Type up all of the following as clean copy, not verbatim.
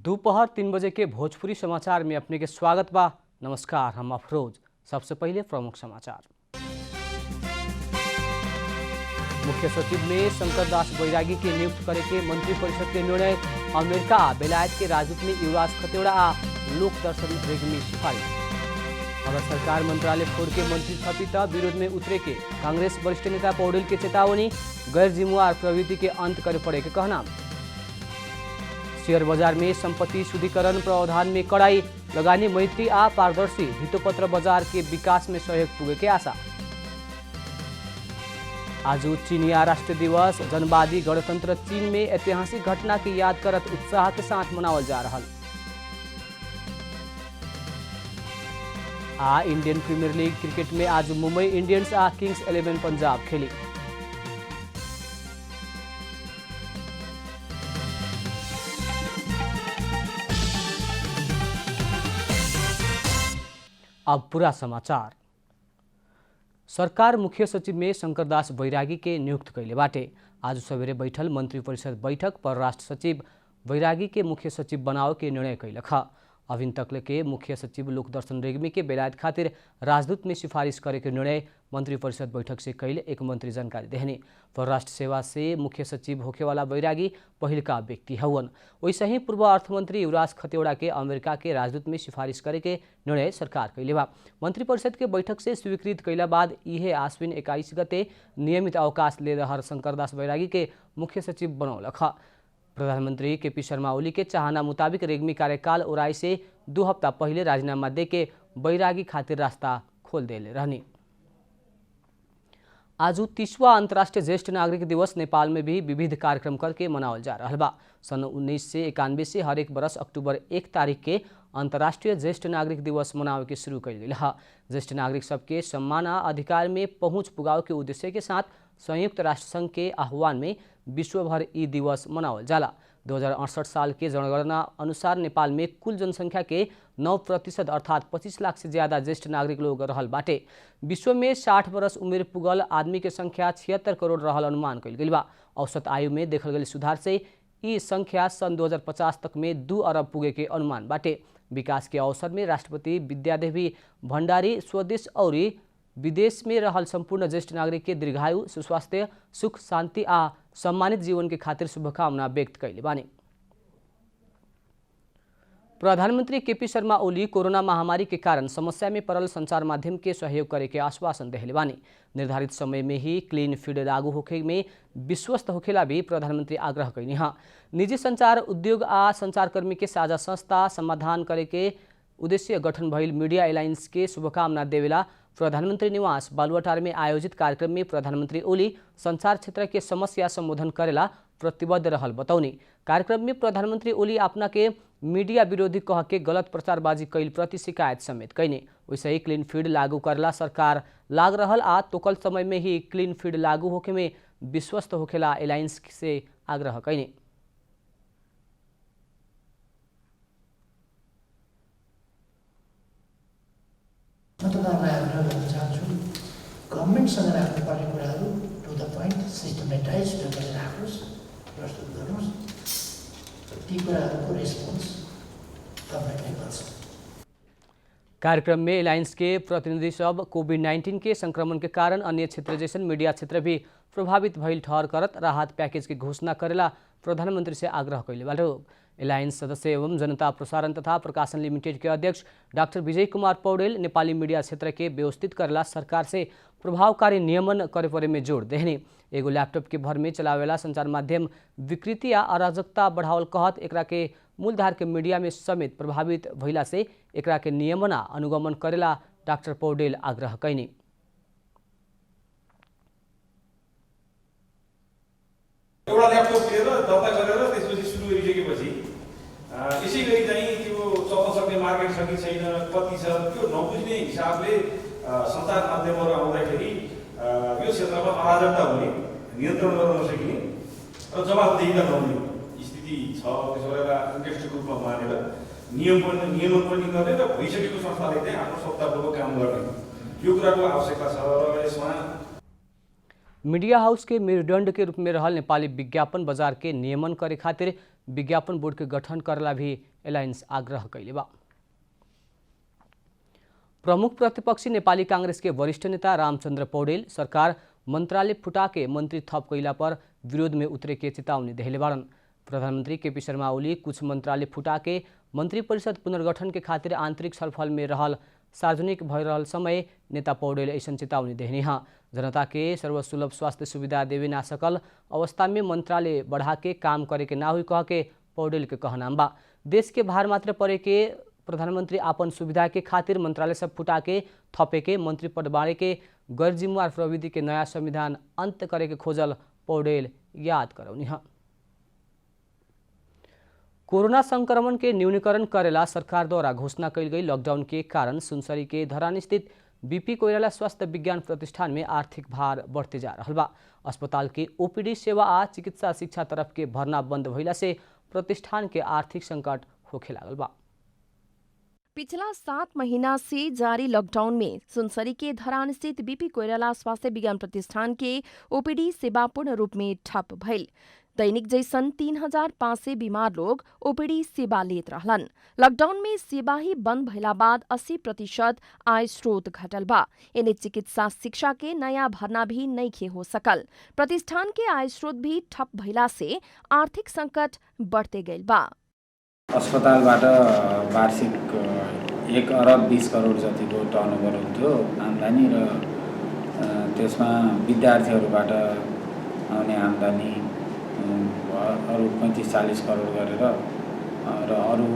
दोपहर 3 बजे के भोजपुरी समाचार में अपने के स्वागत बा। नमस्कार, हम अफरोज। सबसे पहले प्रमुख समाचार। मुख्य सचिव में शंकर दास बैरागी के नियुक्त करे के मंत्रिपरिषद के निर्णय। अमेरिका बेलायत के राजदूत में युवराज खतेड़ा आ लोक दर्शन रेग्मी सिफारिश। अगर सरकार मंत्रालय छोड़ के मंत्री थपी त विरोध में उतरे के कांग्रेस वरिष्ठ नेता पौडेल के चेतावनी। गैर जिम्मेवार प्रवृत्ति के अंत करे पड़े के कहना। शेयर बाजार में संपत्ति शुद्धिकरण प्रावधान में कड़ाई। लगानी मैत्री आ पारदर्शी धितोपत्र बाजार के विकास में सहयोग पुगे के आशा। आज चीनिया राष्ट्र दिवस। जनवादी गणतंत्र चीन में ऐतिहासिक घटना की याद करत उत्साह के साथ मनावल जा रहा। इंडियन प्रीमियर लीग क्रिकेट में आज मुंबई इंडियंस आ किंग्स 11 पंजाब खेली। अब पूरा समाचार। सरकार मुख्य सचिव में शंकर दास बैरागी के नियुक्त कैले बाटे। आज सवेरे बैठल मंत्रिपरिषद बैठक परराष्ट्र सचिव बैरागी के मुख्य सचिव बनाव के निर्णय कैलक। अभिन तकले के मुख्य सचिव लोकदर्शन रेग्मी के बेलायत खातिर राजदूत में सिफारिश करे के निर्णय मंत्रिपरिषद बैठक से कैले एक मंत्री जानकारी देहने। परराष्ट्र सेवा से मुख्य सचिव होखेवाला बैरागी पहिलका व्यक्ति हवन। वैसे ही पूर्व अर्थमंत्री युवराज खतेड़ा के अमेरिका के राजदूत में सिफारिश करे के निर्णय सरकार कैले बा। मंत्रिपरिषद के बैठक से स्वीकृत कैला बाद इहे आश्विन 21 गते नियमित अवकाश ले रहा शंकर दास बैरागी के मुख्य सचिव बनौलक। प्रधानमंत्री केपी शर्मा ओली के चाहना मुताबिक रेग्मी कार्यकाल ओराई से 2 हफ्ता पहले राजीनामा दे के बैरागी खातिर रास्ता खोल देले रहनी। आज 30वां अंतर्राष्ट्रीय ज्येष्ठ नागरिक दिवस नेपाल में भी विविध कार्यक्रम करके मनावल जा रहा बा। सन 1991 से हरेक बरस अक्टूबर 1 तारीख के अंतर्राष्ट्रीय ज्येष्ठ नागरिक दिवस मनावे के शुरू कैल गेल। ज्येष्ठ नागरिक सबके सम्मान आ अधिकार में पहुँच पुगाव के उद्देश्य के साथ संयुक्त राष्ट्र संघ के आह्वान में विश्वभर ई दिवस मनावल जाला। 2068 साल के जनगणना अनुसार नेपाल में कुल जनसंख्या के 9% अर्थात 25 लाख से ज्यादा ज्येष्ठ नागरिक लोग रहल बाटे। विश्व में 60 वर्ष उमेर पुगल आदमी के संख्या 76 करोड़ रहल अनुमान कैल गेल बा। औसत आयु में देखल गई सुधार से ई संख्या सन 2050 तक में 2 अरब पुगे के अनुमान बाटे। विकास के अवसर में राष्ट्रपति विद्यादेवी भण्डारी स्वदेश और विदेश में रहल संपूर्ण ज्येष्ठ नागरिक के दीर्घायु, सुस्वास्थ्य, सुख शांति आ सम्मानित जीवन के खातिर शुभकामना व्यक्त कैले बानी। प्रधानमंत्री केपी शर्मा ओली कोरोना महामारी के कारण समस्या में पड़ल संचार माध्यम के सहयोग करे के आश्वासन देले बानी। निर्धारित समय में ही क्लीन फीड लागू होखे में विश्वस्त होखेला भी प्रधानमंत्री आग्रह कैनी। निजी संचार उद्योग आ संचारकर्मी के साझा संस्था समाधान करे के उद्देश्य गठन भइल मीडिया एलायंस के शुभकामना देवेला प्रधानमंत्री निवास बालुवाटार में आयोजित कार्यक्रम में प्रधानमंत्री ओली संचार क्षेत्र के समस्या संबोधन करेला प्रतिबद्ध रहल बतौनी। कार्यक्रम में प्रधानमंत्री ओली अपना के मीडिया विरोधी कह के गलत प्रचारबाजी कैल प्रति शिकायत समेत कैने। वैसे ही क्लीन फीड लागू करला सरकार लाग रहल आ तोकल समय में ही क्लीन फीड लागू होखे में विश्वस्त होखेला एलायंस से आग्रह कैने। गभर्मेन्टसँग राख्नुपर्ने कुराहरू टु द पोइन्ट सिस्टमेटाइज गरेर राख्नुहोस्, प्रस्तुत गर्नुहोस्। ती कुराहरूको रेस्पोन्स तपाईँले गर्छ। कार्यक्रम में एलायंस के प्रतिनिधि सब कोभिड-19 के संक्रमण के कारण अन्य क्षेत्र जैसन मीडिया क्षेत्र भी प्रभावित भइल ठहर करत राहत पैकेज की घोषणा करेला प्रधानमंत्री से आग्रह कैले बाटे। एलायंस सदस्य एवं जनता प्रसारण तथा प्रकाशन लिमिटेड के अध्यक्ष डाक्टर विजय कुमार पौडेल नेपाली मीडिया क्षेत्र के व्यवस्थित करेला सरकार से प्रभावकारी नियमन करे परे में जोड़ देहने। एगो लैपटॉप के भर में चलावेला संचार माध्यम विकृति या अराजकता बढ़ावल कहत एकरा के मूलधार के मीडिया में समेत प्रभावित भइला से एकरा के नियमन आ अनुगमन करेला डाक्टर पौडेल आग्रह कैनी। एउटा ल्यापटप लिएर दर्ता गरेर त्यसपछि सुरु गरिसकेपछि यसै गरी चाहिँ त्यो चल्न सक्ने मार्केट छ कि छैन, कति छ, त्यो नबुझ्ने हिसाबले सञ्चार माध्यमहरू आउँदाखेरि यो क्षेत्रमा अराजकता हुने, नियन्त्रण गर्न नसकिने र जवाफदेहिता नहुने स्थिति छ। त्यसो भएर इन्डस्ट्रीको रूपमा मानेर नियमन पनि गर्ने र भइसकेको संस्थाले चाहिँ आफ्नो सत्तापूर्वक काम गर्ने यो कुराको आवश्यकता छ। र यसमा मीडिया हाउस के मेरुदंड के रूप में रहल नेपाली विज्ञापन बाजार के नियमन करे खातिर विज्ञापन बोर्ड के गठन करला भी एलायंस आग्रह कैले बा। प्रमुख प्रतिपक्षी नेपाली कांग्रेस के वरिष्ठ नेता रामचंद्र पौडेल सरकार मंत्रालय फुटा के मंत्री थप कैला पर विरोध में उतरे के चेतावनी देले बाड़न। प्रधानमंत्री केपी शर्मा ओली कुछ मंत्रालय फुटा के मंत्री परिषद पुनर्गठन के खातिर आंतरिक छलफल में रहल सार्वजनिक भय रहल समय नेता पौडेल ऐसा चेतावनी देहनी हाँ। जनता के सर्वसुलभ स्वास्थ्य सुविधा देवे ना सकल अवस्था में मंत्रालय बढ़ा के काम करे के ना हुई कह के पौडेल के कहनाम बा। देश के भार मात्र पड़े के प्रधानमंत्री आपन सुविधा के खातिर मंत्रालय सब फुटा के थपे के मंत्री पद बाँड़े के गैर जिम्मेवार प्रविधि के नया संविधान अंत करे के खोजल पौडेल याद करौनी हाँ। कोरोना संक्रमण के न्यूनीकरण करेला सरकार द्वारा घोषणा कल गई लॉकडाउन के कारण सुनसरी के धरान स्थित बीपी कोइराला स्वास्थ्य विज्ञान प्रतिष्ठान में आर्थिक भार बढ़ते जा रहा बा। अस्पताल के ओपीडी सेवा आ चिकित्सा शिक्षा तरफ के भर्ना बंद भइला से प्रतिष्ठान के आर्थिक संकट होखे लागल बा। पिछला 7 महीना से जारी लॉकडाउन में सुनसरी के धरान स्थित बीपी कोइराला स्वास्थ्य विज्ञान प्रतिष्ठान के ओपीडी सेवा पूर्ण रूप में ठप भइल। दैनिक जैसन 3500 बीमार लोग ओपीडी सेवा लेत रहलन। लॉकडाउन में सेवा ही बंद भइला बाद 80% आय स्रोत घटल बा। एने चिकित्सा शिक्षा के नया भर्ना भी नइखे हो सकल। प्रतिष्ठान के आय स्रोत भी ठप भइला से आर्थिक संकट बढ़ते गइल बा। अस्पतालबाट वार्षिक 1 अरब 20 करोड जतिको टर्नओभर हुन्थ्यो आम्दानी र त्यसमा विद्यार्थीहरूबाट आउने आम्दानी अरू 35-40 करोड गरेर र अरू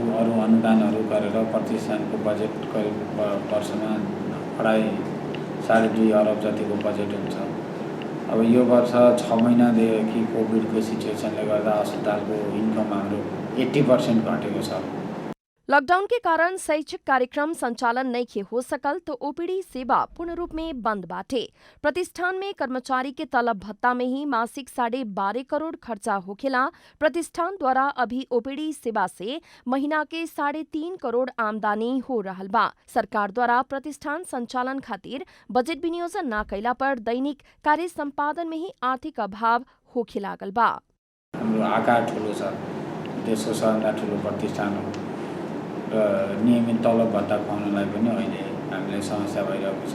अनुदानहरू गरेर प्रतिष्ठानको बजेट करिब वर्षमा 2.5-2.5 अरब जतिको बजेट हुन्छ। अब यो वर्ष 6 महिनादेखि कोभिडको सिचुएसनले गर्दा अस्पतालको इन्कम हाम्रो 80% घटेको छ। लॉकडाउन के कारण शैक्षिक कार्यक्रम संचालन नहीं हो सकल तो ओपीडी सेवा पूर्ण रूप में बंद बाटे। प्रतिष्ठान में कर्मचारी के तलब भत्ता में ही मासिक 12.5 करोड़ खर्चा होखेला। प्रतिष्ठान द्वारा अभी ओपीडी सेवा से महीना के 3.5 करोड़ आमदनी हो रहल बा। सरकार द्वारा प्रतिष्ठान संचालन खातिर बजेट विनियोजन न कैला पर दैनिक कार्य संपादन में ही आर्थिक अभाव होखे लागल बा। हाम्रो आकार ठुलो छ, देशको सबभन्दा ठुलो प्रतिष्ठान हो र नियमित तलब भत्ता खुवाउनलाई पनि अहिले हामीले समस्या भइरहेको छ।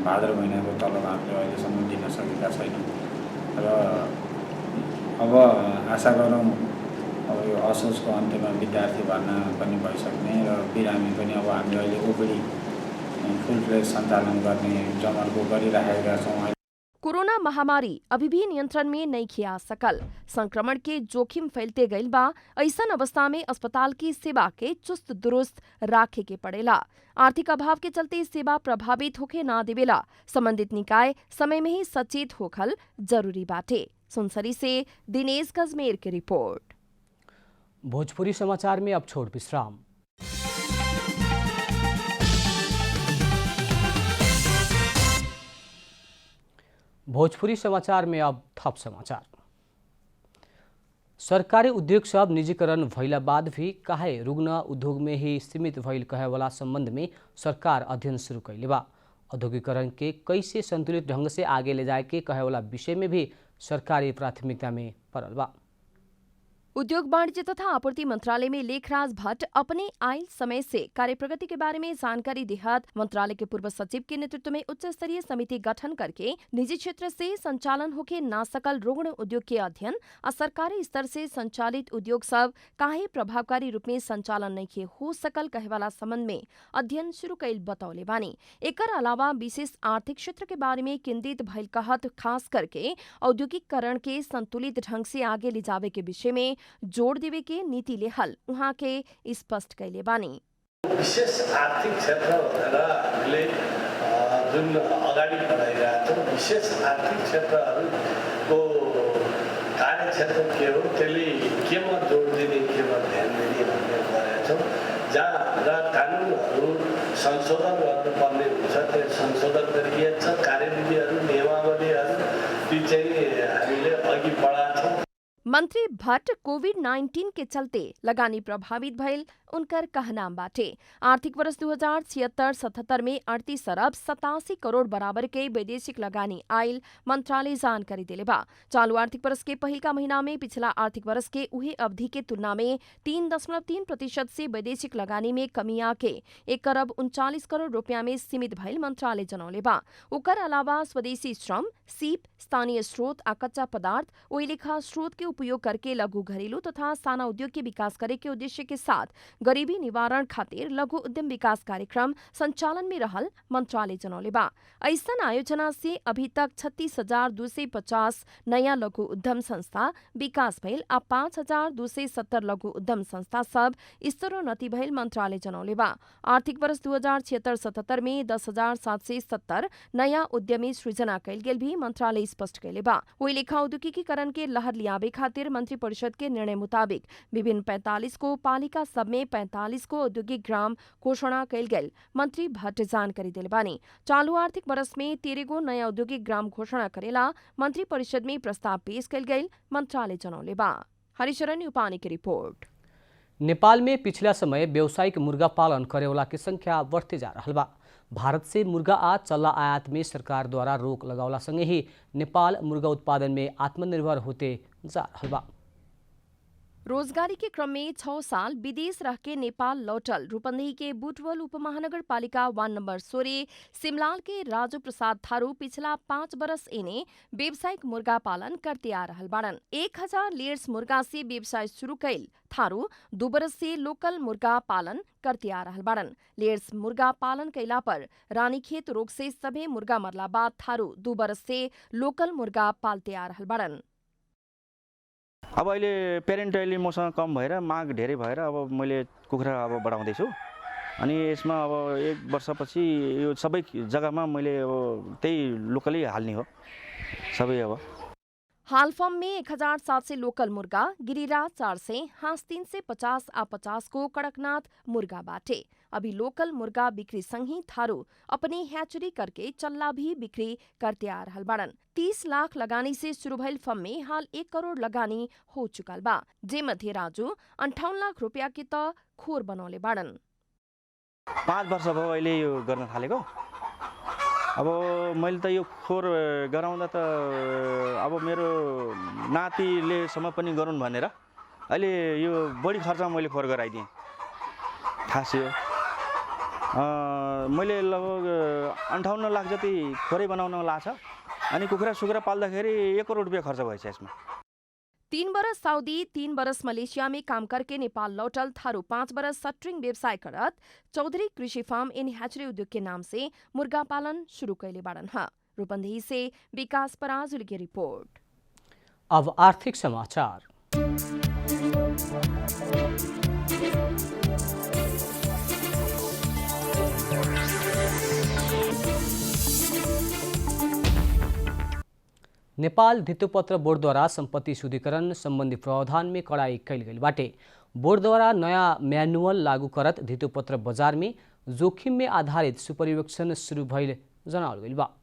भाद्र महिनाको तलब हामीले अहिलेसम्म दिन सकेका छैनौँ र अब आशा गरौँ अब यो असोजको अन्त्यमा विद्यार्थी भर्ना पनि भइसक्ने र बिरामी पनि अब हामीले अहिले ओपीडी फुल फ्लेज सञ्चालन गर्ने जमर्को गरिराखेका छौँ। कोरोना महामारी अभी भी नियंत्रण में नहीं आ सकल। संक्रमण के जोखिम फैलते गइल बा। ऐसन अवस्था में अस्पताल की सेवा के चुस्त दुरुस्त राखे के पड़ेला। आर्थिक अभाव के चलते सेवा प्रभावित होके ना देवेला। संबंधित निकाय समय में ही सचेत होखल जरूरी बाटे। सुनसरी से दिनेश गजमेर की रिपोर्ट। भोजपुरी समाचार में अब छोड़ विश्राम। भोजपुरी समाचार में अब थप समाचार। सरकारी उद्योग सब निजीकरण भइला बाद भी काहे रुग्ण उद्योग में ही सीमित भइल कहे वाला संबंध में सरकार अध्ययन शुरू कैले बा। औद्योगिकरण के कैसे संतुलित ढंग से आगे ले जाए के कहे वाला विषय में भी सरकारी प्राथमिकता में पड़ल बा। उद्योग वाणिज्य तथा आपूर्ति मंत्रालय में लेखराज भट्ट अपने आयल समय से कार्य प्रगति के बारे में जानकारी देहत मंत्रालय के पूर्व सचिव के नेतृत्व में उच्च स्तरीय समिति गठन करके निजी क्षेत्र से संचालन होके ना सकल रुग्ण उद्योग के अध्ययन और सरकारी स्तर से संचालित उद्योग सब काहे प्रभावकारी रूप में संचालन नहीं हो सकल कहे वाला संबंध में अध्ययन शुरू कैल बतौले बानी। एकर अलावा विशेष आर्थिक क्षेत्र के बारे में केंद्रित भइल कहत खास करके औद्योगिकरण के संतुलित ढंग से आगे ले जावे के विषय में जोड़ देवे के नीति लेहल उहाँ के स्पष्ट कैले बानी। विशेष आर्थिक क्षेत्र भनेर हामीले जुन अगाडि बढाइरहेका छौँ, विशेष आर्थिक क्षेत्रहरूको कार्यक्षेत्र के हो, त्यसले केमा जोड दिने केमा ध्यान दिने भन्ने गरेका छौँ। जहाँ कानुनहरू संशोधन गर्नुपर्ने हुन्छ त्यो संशोधन गरिएको छ। कार्यविधिहरू नियमावलीहरू ती चाहिँ हामीले अघि बढाएको छौँ। मंत्री भट्ट कोविड-19 के चलते लगानी प्रभावित भइल उनकर कहनाम बाटे। आर्थिक वर्ष 2076-77 में 38 अरब 87 करोड़ बराबर के वैदेशिक लगानी आयल मंत्रालय जानकारी देले बा। चालू आर्थिक वर्ष के पहिलका महीना में पिछला आर्थिक वर्ष के उहे अवधि के तुलना में 3.3% से वैदेशिक लगानी में कमी आके 1 अरब 39 करोड़ रुपया में सीमित भइल मंत्रालय जनौले बा। ओकर अलावा स्वदेशी श्रम, सीप, स्थानीय स्रोत आ कच्चा पदार्थ ओही लेखा स्रोत के उपयोग करके लघु घरेलू तथा साना उद्योग के विकास करे के उद्देश्य के साथ गरीबी निवारण खातिर लघु उद्यम विकास कार्यक्रम संचालन में रहल मंत्रालय जनौले बा। ऐसन आयोजना से अभी तक 36,250 नया लघु उद्यम संस्था विकास भइल आ 5,270 लघु उद्यम संस्था सब स्तरोन्नति भइल मंत्रालय जनौले बा। आर्थिक वर्ष 2076-77 में 10,770 नया उद्यमी सृजना कैल गेल भी मंत्रालय स्पष्ट कैले बा। वही लेखा औद्योगिकीकरण के लहर लियावे खातिर मंत्री परिषद के निर्णय मुताबिक विभिन्न 45 को पालिका सब में 45 को औद्योगिक ग्राम घोषणा कैल गेल मंत्री भट्ट जानकारी दिले बानी। चालू आर्थिक वर्ष में 13 गो नया औद्योगिक ग्राम घोषणा करेला मंत्री परिषद में प्रस्ताव पेश कैल गेल मंत्रालय जनौले बा। हरिशरण यूपानी की रिपोर्ट। नेपाल में पिछला समय व्यावसायिक मुर्गा पालन करेवाला की संख्या बढ़ते जा रहा बा। भारत से मुर्गा आ चल्ला आयात में सरकार द्वारा रोक लगावला संगे ही नेपाल मुर्गा उत्पादन में आत्मनिर्भर होते जा रहा बा। रोजगारी के क्रम में 6 साल विदेश रह के नेपाल लौटल रूपन्देही के बुटवल उपमहानगर पालिका वार्ड नंबर 16 सिमलाल के राजू प्रसाद थारू पिछला 5 बरस एने व्यावसायिक मुर्गा पालन करते आ रहल बाड़न। 1000 लेयर्स मुर्गा से व्यवसाय शुरू कैल थारू 2 बरस से लोकल मुर्गा पालन करते आ रहल बाड़न। लेयर्स मुर्गा पालन कैला पर रानीखेत रोग से सभे मुर्गा मरला बाद थारू 2 बरस से लोकल मुर्गा पालते आ रहल बाड़न। अब अहिले पेरेन्ट अहिले मसँग कम भएर माग धेरै भएर अब मैले कुखुरा अब बढाउँदैछु अनि यसमा अब 1 वर्षपछि यो सबै जग्गामा मैले अब त्यही लोकली हाल्ने हो सबै। अब हाल फर्म में 1,700 लोकल मुर्गा, गिरिराज 400, हाँस 350 आ 50 को कड़कनाथ मुर्गा बाटे। अभी लोकल मुर्गा बिक्री संग ही थारू अपने हैचरी करके चल्ला भी बिक्री करते आ रहल बाड़न। 30 लाख लगानी से शुरू भइल फर्म में हाल 1 करोड़ लगानी हो चुकल बा। जे मध्य राजू 58 लाख रुपया के त खोर बनौले बाड़न। 5 वर्ष भयो अहिले यो गर्न थालेको। अब मैले त यो खोर गराउँदा त अब मेरो नातिले सम्म पनि गरून् भनेर अहिले यो बढी खर्चमा मैले खोर गराइदिएँ। खास यो मैले लगभग 58 लाख जति खोरै बनाउन लाग्छ अनि कुखुरा सुखुरा पाल्दाखेरि 1 करोड रुपैयाँ खर्च भएछ यसमा। 3 बरस सऊदी, 3 बरस मलेशिया में काम करके नेपाल लौटल थारू 5 बरस सटरिंग व्यवसाय करत चौधरी कृषि फार्म इन हैचरी उद्योग के नाम से मुर्गा पालन शुरू कैले बाड़न है। रूपन्देही से विकास पराजुली की रिपोर्ट। अब आर्थिक समाचार। नेपाल धितोपत्र बोर्ड द्वारा संपत्ति शुद्धिकरण संबंधी प्रावधान में कड़ाई कैल गई बाटे। बोर्ड द्वारा नया मैनुअल लागू करत धितोपत्र बाजार में जोखिम में आधारित सुपरिवेक्षण शुरू भइल जनावल गइल बा।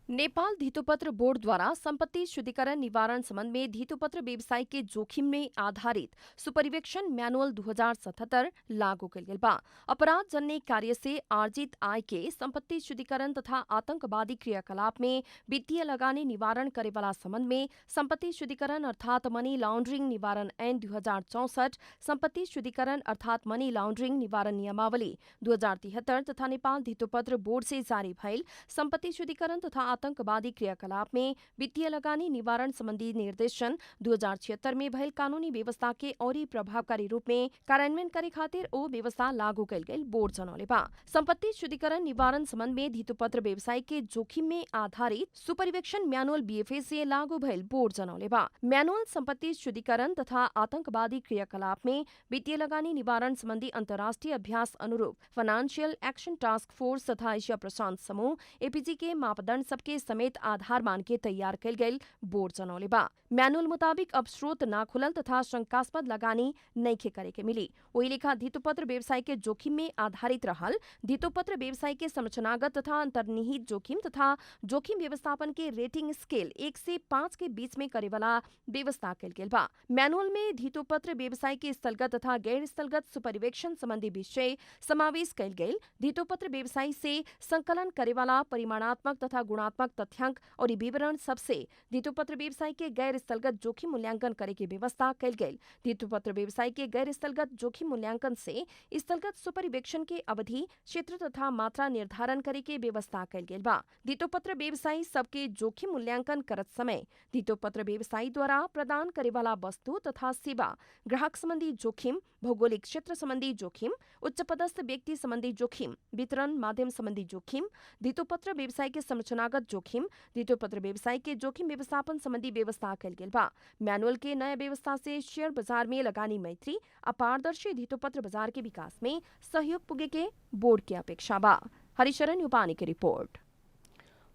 नेपाल धितोपत्र बोर्ड द्वारा संपत्ति शुद्धिकरण निवारण संबंध में धितोपत्र व्यवसाय के जोखिम में आधारित सुपरिवेक्षण मैनुअल 2077 लागू कैल गेल बा। अपराध जन्य कार्य से आर्जित आय के संपत्ति शुद्धिकरण तथा आतंकवादी क्रियाकलाप में वित्तीय लगानी निवारण करे वाला संबंध में संपत्ति शुद्धिकरण अर्थात मनी लॉन्ड्रिंग निवारण ऐन 2064, संपत्ति शुद्धिकरण अर्थात मनी लॉन्ड्रिंग निवारण नियमावली 2073 तथा नेपाल धितोपत्र बोर्ड से जारी भइल संपत्ति शुद्धिकरण तथा आतंकवादी क्रियाकलाप में वित्तीय लगानी निवारण संबंधी निर्देशन 2076 में भइल कानूनी व्यवस्था के औरी प्रभावकारी रूप में कार्यान्वयन करे खातिर ओ व्यवस्था लागू कैल गेल बोर्ड जनौले बा। संपत्ति शुद्धिकरण निवारण संबंध में धितोपत्र व्यवसाय के जोखिम में आधारित सुपरिवेक्षण मैनुअल बीएफए से लागू भइल बोर्ड जनौले बा। मैनुअल संपत्ति शुद्धिकरण तथा आतंकवादी क्रियाकलाप में वित्तीय लगानी निवारण संबंधी अंतर्राष्ट्रीय अभ्यास अनुरूप फाइनेंशियल एक्शन टास्क फोर्स तथा एशिया प्रशांत समूह एपीजी के मापदंड सब के समेत आधार मान के तैयार कैल गई बोर्ड जनौले बा। मैनुअल मुताबिक अब स्रोत ना खुलल तथा शंकास्पद लगानी नइखे करे के मिली। वही लेखा धितोपत्र व्यवसाय के जोखिम में आधारित रहल धितोपत्र व्यवसाय के संरचनागत तथा अंतर्निहित जोखिम तथा जोखिम व्यवस्थापन के रेटिंग स्केल 1 से 5 के बीच में करे वाला व्यवस्था कैल गेल बा। मैनुअल में धितोपत्र व्यवसाय के स्थलगत तथा गैर स्थलगत सुपरिवेक्षण संबंधी विषय समावेश कैल गेल। धितोपत्र व्यवसाय से संकलन करे वाला परिमाणात्मक तथा गुणात्मक तथ्यांक और विवरण सबसे धितोपत्र व्यवसाय के गैर स्थलगत जोखिम मूल्यांकन करे के व्यवस्था कैल गेल। धितोपत्र व्यवसाय के गैर स्थलगत जोखिम मूल्यांकन से स्थलगत सुपरिवेक्षण के अवधि, क्षेत्र तथा मात्रा निर्धारण करे के व्यवस्था कैल गेल बा। धितोपत्र व्यवसायी सबके जोखिम मूल्यांकन करत समय धितोपत्र व्यवसायी द्वारा प्रदान करे वाला वस्तु तथा सेवा, ग्राहक संबंधी जोखिम, भौगोलिक क्षेत्र संबंधी जोखिम, उच्च पदस्थ व्यक्ति संबंधी जोखिम, वितरण माध्यम संबंधी जोखिम, धितोपत्र व्यवसाय के संरचनागत जोखिम, धितोपत्र व्यवसाय के जोखिम व्यवस्थापन संबंधी व्यवस्था कैल गेल बा। मैनुअल के नया व्यवस्था से शेयर बाजार में लगानी मैत्री अपारदर्शी धितोपत्र बाजार के विकास में सहयोग पुगे के बोर्ड की अपेक्षा बा। हरिशरण यूपानी की रिपोर्ट।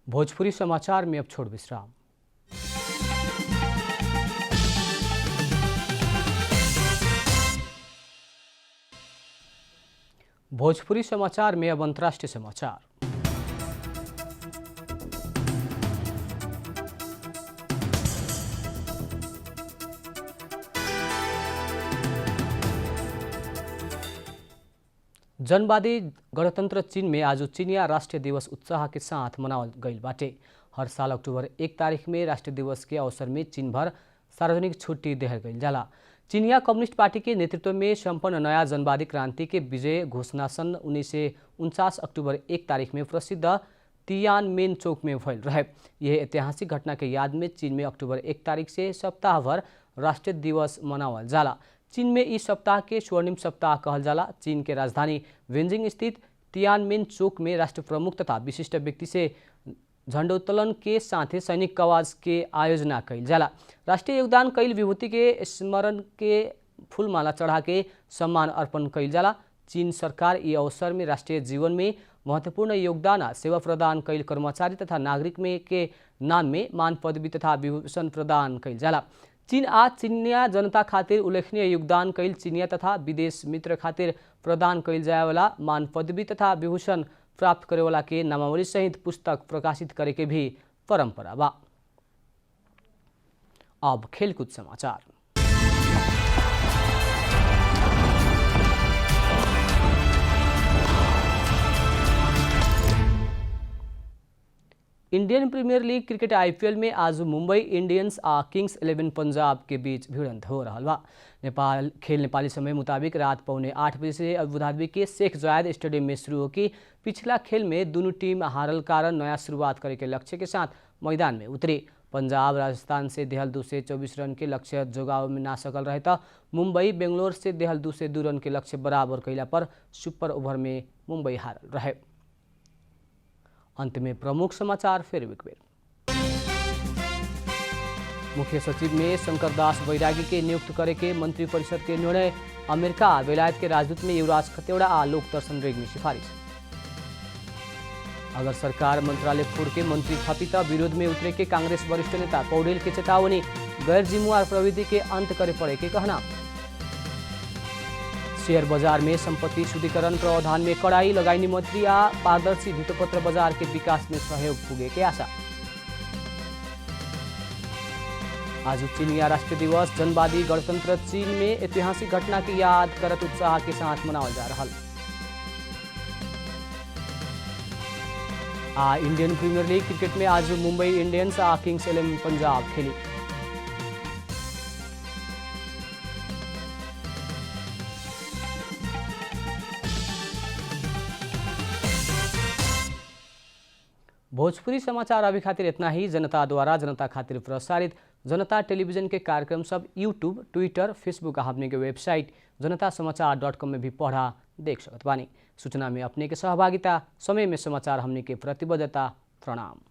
भोजपुरी समाचार में अब छोड़ विश्राम। भोजपुरी समाचार में अब अंतर्राष्ट्रीय समाचार। जनवादी गणतंत्र चीन में आज चीनिया राष्ट्रीय दिवस उत्साह के साथ मनावल गईल बाटे। हर साल अक्टूबर 1 तारीख में राष्ट्रीय दिवस के अवसर में चीन भर सार्वजनिक छुट्टी देहल गईल जाला। चीनिया कम्युनिस्ट पार्टी के नेतृत्व में संपन्न नया जनवादी क्रांति के विजय घोषणा सन 1949 अक्टूबर 1 तारीख में प्रसिद्ध तियानमेन चौक में भइल रहे। यह ऐतिहासिक घटना के याद में चीन में अक्टूबर 1 तारीख से सप्ताह भर राष्ट्रीय दिवस मनावल जाला। चीन में इस सप्ताह के स्वर्णिम सप्ताह कहल जाला। चीन के राजधानी बेजिंग स्थित तियानमेन चौक में राष्ट्र प्रमुख तथा विशिष्ट व्यक्ति से झंडोत्तोलन के साथ सैनिक कवाच के आयोजना कईल जाला। राष्ट्रीय योगदान कईल विभूति के स्मरण के फूलमाला चढ़ा के सम्मान अर्पण कईल जाला। चीन सरकार ये अवसर में राष्ट्रीय जीवन में महत्वपूर्ण योगदान आ सेवा प्रदान कईल कर्मचारी तथा नागरिक में के नाम में मान पदवी तथा विभूषण प्रदान कईल जाला। चीन आज चीनिया जनता खातिर उल्लेखनीय योगदान कईल चीनिया तथा विदेश मित्र खातिर प्रदान कईल जाए वाला मान पदवी तथा विभूषण प्राप्त करे वाला के नामावली सहित पुस्तक प्रकाशित करे के भी परंपरा बा। अब खेलकूद समाचार। Indian premier league cricket IPL में आज मुंबई इंडियंस आ किंग्स 11 पंजाब के बीच भिड़ंत हो रहा बा। नेपाली समय मुताबिक रात 7:45 बजे से अबू धाबी के शेख जायद स्टेडियम में शुरू होगी। पिछला खेल में दोनों टीम हारल कारण नया शुरुआत करे के लक्ष्य के साथ मैदान में उतरी। पंजाब राजस्थान से देहल 224 रन के लक्ष्य जोगाव में ना सकल रहे तो मुंबई बेंगलोर से देहल 202 रन के लक्ष्य बराबर कैला पर सुपर ओवर में मुंबई हारल रहे। अंत में प्रमुख समाचार फिर एक बेर। मुख्य सचिव में शंकरदास बैरागी के नियुक्त करे के मंत्रिपरिषद के निर्णय। अमेरिका बेलायत के राजदूत में युवराज खतेवड़ा आ लोक दर्शन रेग में सिफारिश। अगर सरकार मंत्रालय फोड़ के मंत्री थपी तो विरोध में उतरे के कांग्रेस वरिष्ठ नेता पौडेल के चेतावनी। गैर जिम्मेवार प्रवृत्ति के अंत करे पड़े के कहना। शेयर बाजार में संपत्ति शुद्धिकरण प्रावधान में कड़ाई लगाई मंत्री आ पारदर्शी धितोपत्र बाजार के विकास में सहयोग पुगे के आशा। आज चीनिया राष्ट्रीय दिवस जनवादी गणतंत्र चीन में ऐतिहासिक घटना की याद करत उत्साह के साथ मनावल जा रहा। इंडियन प्रीमियर लीग क्रिकेट में आज मुंबई इंडियंस आ किंग्स 11 पंजाब खेली। भोजपुरी समाचार अभी खातिर इतना ही। जनता द्वारा जनता खातिर प्रसारित जनता टेलीविजन के कार्यक्रम सब यूट्यूब, ट्विटर, फेसबुक हमने के वेबसाइट जनतासमाचार.com में भी पढ़ा देख सकत बानी। सूचना में अपने के सहभागिता, समय में समाचार हमने के प्रतिबद्धता। प्रणाम।